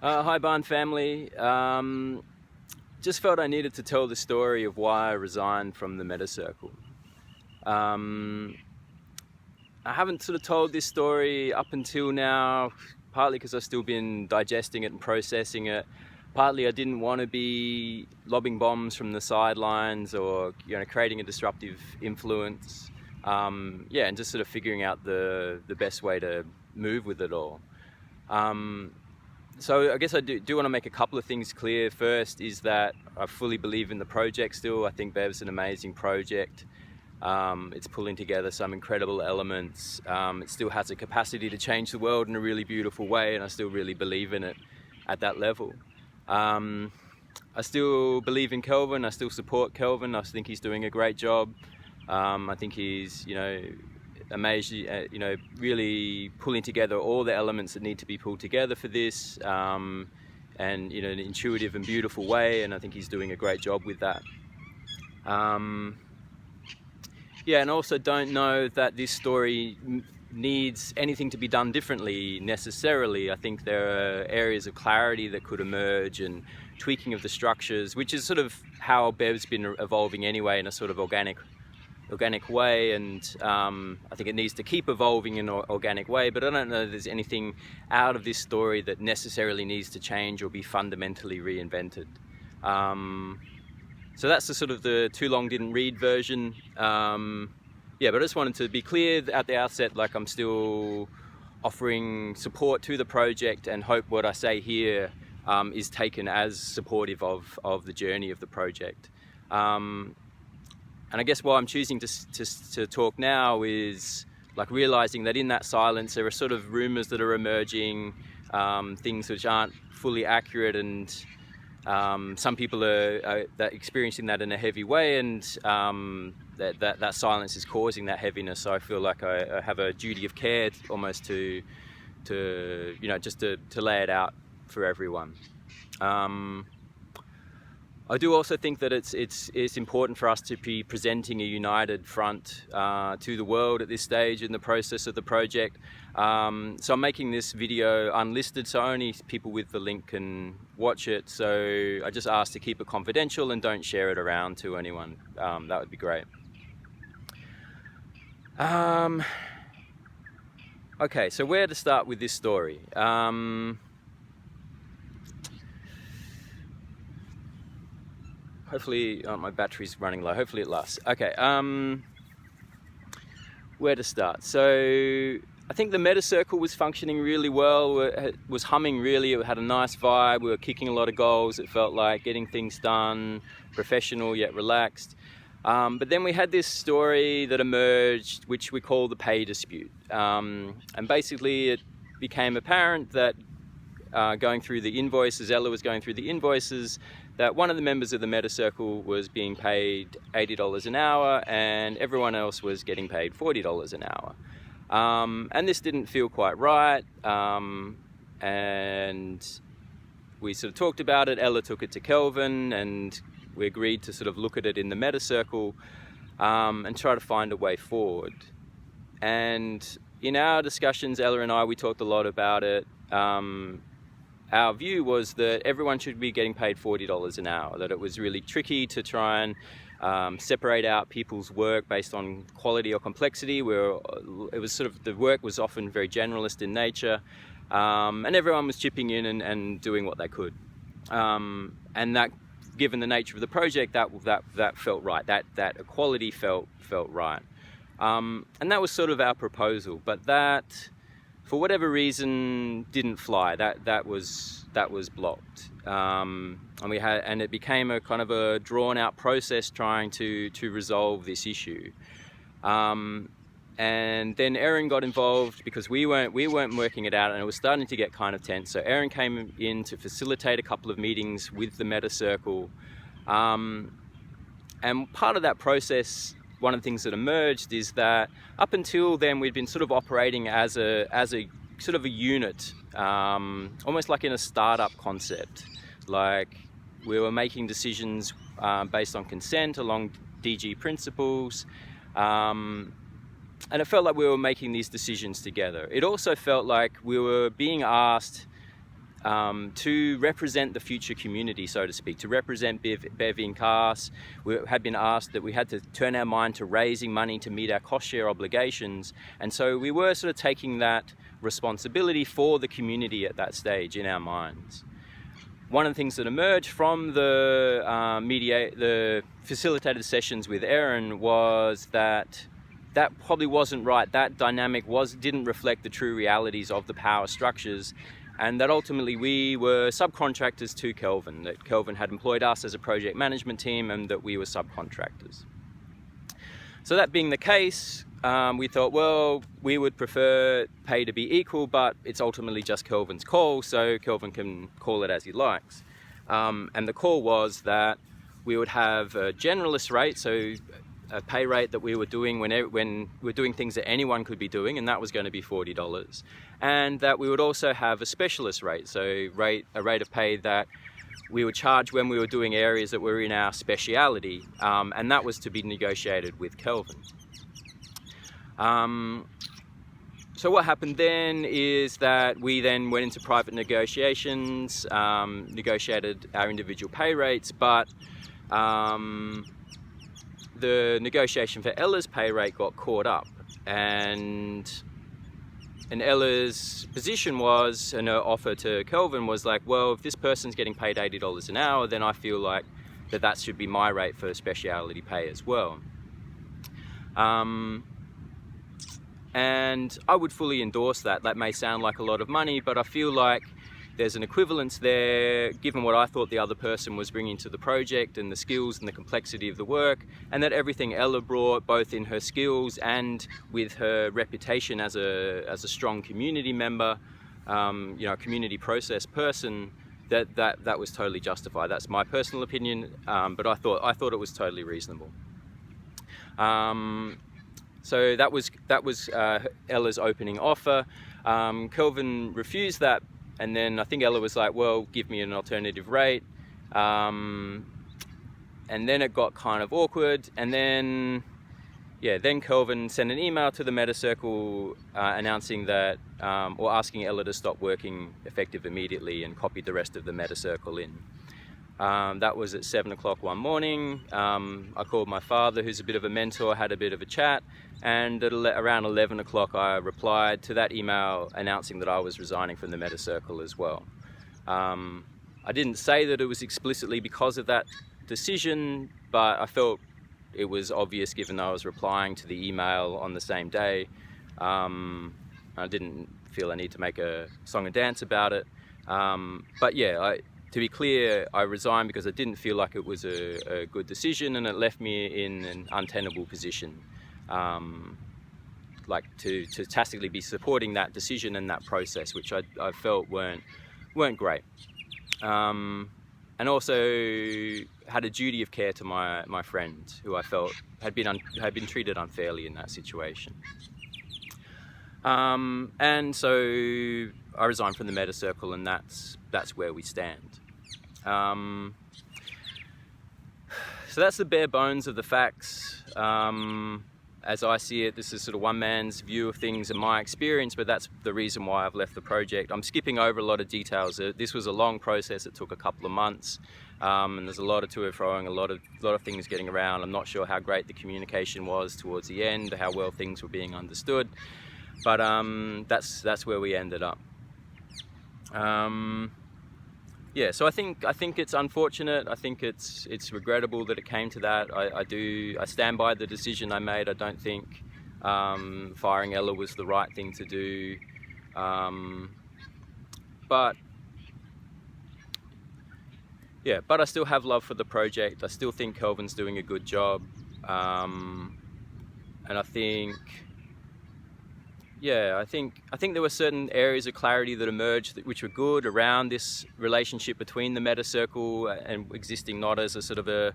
Hi Barn family. Just felt I needed to tell the story of why I resigned from the Metacircle. Um, I haven't sort of told this story up until now, partly because I've still been digesting it and processing it. Partly I didn't want to be lobbing bombs from the sidelines or creating a disruptive influence. And just sort of figuring out the best way to move with it all. So I guess I do want to make a couple of things clear. First is that I fully believe in the project still. I think BEV's an amazing project. It's pulling together some incredible elements. It still has a capacity to change the world in a really beautiful way, and I still really believe in it at that level. I still believe in Kelvin. I still support Kelvin. I think he's doing a great job. I think he's, amazing, really pulling together all the elements that need to be pulled together for this, and in an intuitive and beautiful way, and I think he's doing a great job with that. And also don't know that this story needs anything to be done differently necessarily. I think there are areas of clarity that could emerge and tweaking of the structures, which is sort of how BEV's been evolving anyway, in a sort of organic way, and I think it needs to keep evolving in an organic way, but I don't know if there's anything out of this story that necessarily needs to change or be fundamentally reinvented. So that's the sort of the too long didn't read version. But I just wanted to be clear at the outset, like I'm still offering support to the project, and hope what I say here is taken as supportive of the journey of the project. And I guess why I'm choosing to talk now is like realizing that in that silence there are sort of rumors that are emerging, things which aren't fully accurate, and some people are experiencing that in a heavy way, and that silence is causing that heaviness. So I feel like I have a duty of care almost to lay it out for everyone. I do also think that it's important for us to be presenting a united front to the world at this stage in the process of the project. So I'm making this video unlisted, so only people with the link can watch it. So I just ask to keep it confidential and don't share it around to anyone. That would be great. Okay, so where to start with this story? Hopefully, my battery's running low. Hopefully it lasts. Okay, where to start? So I think the Metacircle was functioning really well. It was humming really. It had a nice vibe. We were kicking a lot of goals. It felt like getting things done, professional yet relaxed. But then we had this story that emerged, which we call the pay dispute. And basically it became apparent that going through the invoices, Ella was going through the invoices, that one of the members of the Metacircle was being paid $80 an hour and everyone else was getting paid $40 an hour. And this didn't feel quite right. And we sort of talked about it. Ella took it to Kelvin and we agreed to sort of look at it in the Metacircle and try to find a way forward. And in our discussions, Ella and I, we talked a lot about it. Our view was that everyone should be getting paid $40 an hour, that it was really tricky to try and separate out people's work based on quality or complexity, where it was sort of, the work was often very generalist in nature, and everyone was chipping in and doing what they could. And that, given the nature of the project, that felt right, that equality felt right. And that was sort of our proposal, but that, for whatever reason, didn't fly. That was blocked, and it became a kind of a drawn-out process trying to resolve this issue. And then Erin got involved because we weren't working it out, and it was starting to get kind of tense. So Erin came in to facilitate a couple of meetings with the Metacircle, and part of that process, one of the things that emerged is that up until then we'd been sort of operating as a sort of a unit, almost like in a startup concept. Like we were making decisions based on consent along DG principles, and it felt like we were making these decisions together. It also felt like we were being asked to represent the future community, so to speak, to represent BEV in cars. We had been asked that we had to turn our mind to raising money to meet our cost share obligations. And so we were sort of taking that responsibility for the community at that stage in our minds. One of the things that emerged from the facilitated sessions with Erin was that probably wasn't right. That dynamic didn't reflect the true realities of the power structures, and that ultimately we were subcontractors to Kelvin, that Kelvin had employed us as a project management team and that we were subcontractors. So that being the case, we thought, well, we would prefer pay to be equal, but it's ultimately just Kelvin's call, so Kelvin can call it as he likes. And the call was that we would have a generalist rate, so a pay rate that we were doing when we were doing things that anyone could be doing, and that was going to be $40. And that we would also have a specialist rate, so a rate of pay that we would charge when we were doing areas that were in our speciality, and that was to be negotiated with Kelvin. So what happened then is that we then went into private negotiations, negotiated our individual pay rates, but the negotiation for Ella's pay rate got caught up, and Ella's position was, and her offer to Kelvin was like, well, if this person's getting paid $80 an hour, then I feel like that should be my rate for speciality pay as well. And I would fully endorse that. That may sound like a lot of money, but I feel like there's an equivalence there, given what I thought the other person was bringing to the project and the skills and the complexity of the work, and that everything Ella brought, both in her skills and with her reputation as a strong community member, community process person, that was totally justified. That's my personal opinion, but I thought it was totally reasonable. So that was Ella's opening offer. Kelvin refused that, and then I think Ella was like, well, give me an alternative rate. And then it got kind of awkward, and then Kelvin sent an email to the MetaCircle announcing that, or asking Ella to stop working effective immediately, and copied the rest of the MetaCircle in. That was at 7 o'clock one morning. I called my father, who's a bit of a mentor, had a bit of a chat, and at around 11 o'clock I replied to that email announcing that I was resigning from the MetaCircle as well. I didn't say that it was explicitly because of that decision, but I felt it was obvious given I was replying to the email on the same day. I didn't feel I need to make a song and dance about it. But yeah, to be clear, I resigned because I didn't feel like it was a good decision, and it left me in an untenable position. Like to tacitly be supporting that decision and that process, which I felt weren't great. And also had a duty of care to my friend, who I felt had been treated unfairly in that situation. And so I resigned from the MetaCircle, and that's where we stand. So that's the bare bones of the facts. As I see it, this is sort of one man's view of things and my experience, but that's the reason why I've left the project. I'm skipping over a lot of details. This was a long process. It took a couple of months, and there's a lot of to and froing, a lot of things getting around. I'm not sure how great the communication was towards the end, how well things were being understood, but that's where we ended up. Yeah, so I think it's unfortunate. I think it's regrettable that it came to that. I stand by the decision I made. I don't think firing Ella was the right thing to do. But I still have love for the project. I still think Kelvin's doing a good job, and I think there were certain areas of clarity that emerged which were good around this relationship between the MetaCircle and existing not as a sort of a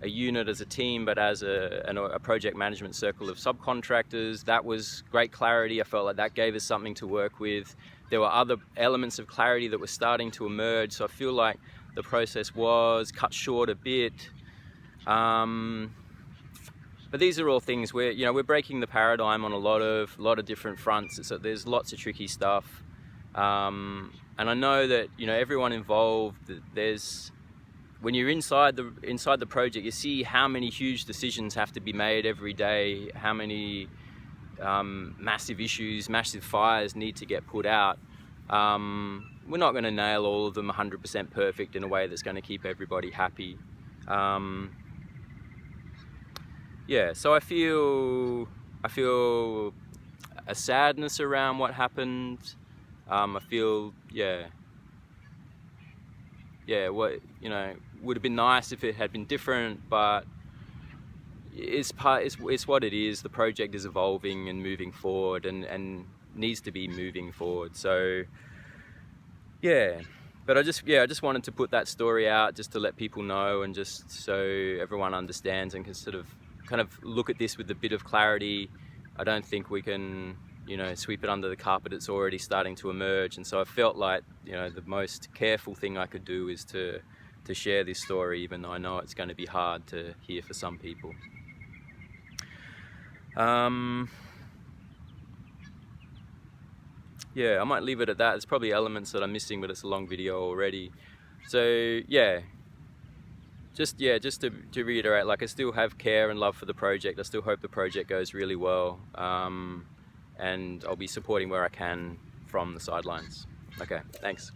unit, as a team, but as a project management circle of subcontractors. That was great clarity. I felt like that gave us something to work with. There were other elements of clarity that were starting to emerge, so I feel like the process was cut short a bit. But these are all things where we're breaking the paradigm on a lot of different fronts. So there's lots of tricky stuff. And I know that, you know, everyone involved, when you're inside the project, you see how many huge decisions have to be made every day, how many massive issues, massive fires need to get put out. We're not going to nail all of them 100% perfect in a way that's going to keep everybody happy. Yeah, so I feel a sadness around what happened. I feel, what, you know, would have been nice if it had been different, but it's what it is. The project is evolving and moving forward, and needs to be moving forward. So yeah, but I just wanted to put that story out, just to let people know, and just so everyone understands and can sort of kind of look at this with a bit of clarity. I don't think we can, you know, sweep it under the carpet. It's already starting to emerge, and so I felt like, you know, the most careful thing I could do is to share this story, even though I know it's going to be hard to hear for some people. Yeah, I might leave it at that. There's probably elements that I'm missing, but it's a long video already. So yeah, just to reiterate, like, I still have care and love for the project. I still hope the project goes really well, and I'll be supporting where I can from the sidelines. Okay, thanks.